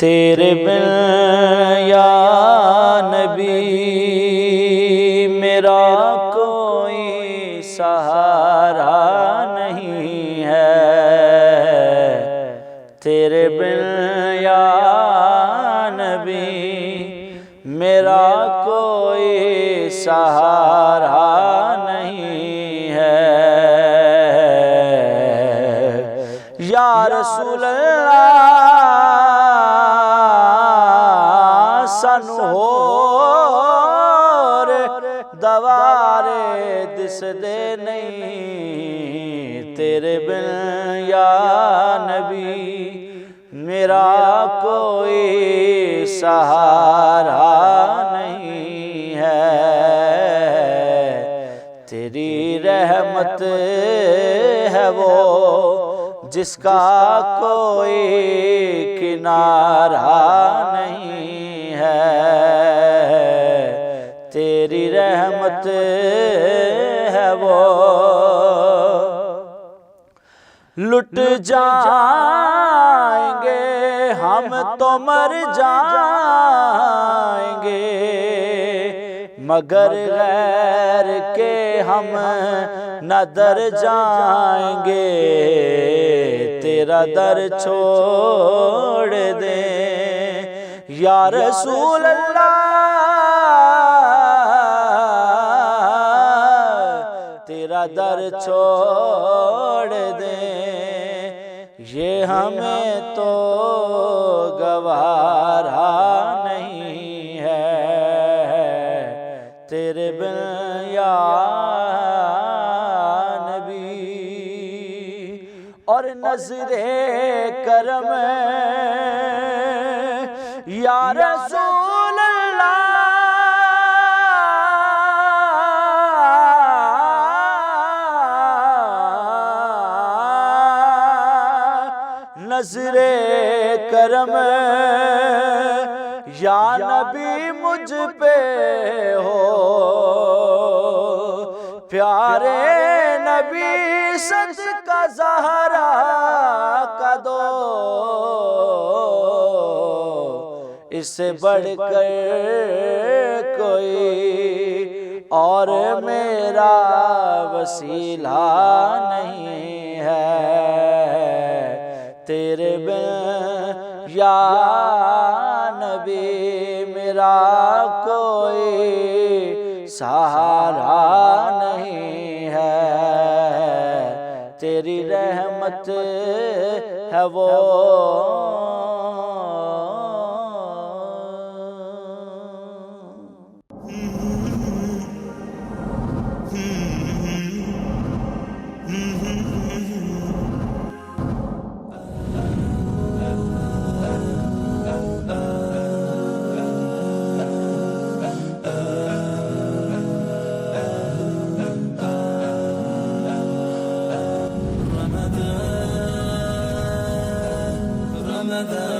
تیرے بن یا نبی میرا کوئی سہارا نہیں ہے، تیرے بن یا نبی میرا کوئی سہارا نہیں ہے۔ یا رسول اللہ سانو ہور دوارے دس دے نہیں، تیرے بن یا نبی میرا کوئی سہارا نہیں ہے۔ تیری رحمت ہے وہ جس کا کوئی کنارہ نہیں ہے، تیری رحمت ہے وہ۔ لٹ جائیں گے ہم تو مر جائیں گے، مگر غیر کے ہم نہ در جائیں گے، تیرا در چھوڑ دیں یا رسول اللہ، تیرا در چھوڑ دیں، یہ ہمیں تو گوارا نہیں ہے، تیرے بن یا نبی۔ اور نظر کرم یا رسول اللہ نظر کرم یا نبی مجھ پہ ہو، پیارے نبی صدقہ زہرا کا دو، اس سے بڑھ کر کوئی اور میرا وسیلہ نہیں ہے، تیرے بن یا نبی میرا کوئی سہارا نہیں ہے، تیری رحمت ہے وہ۔ Ramadan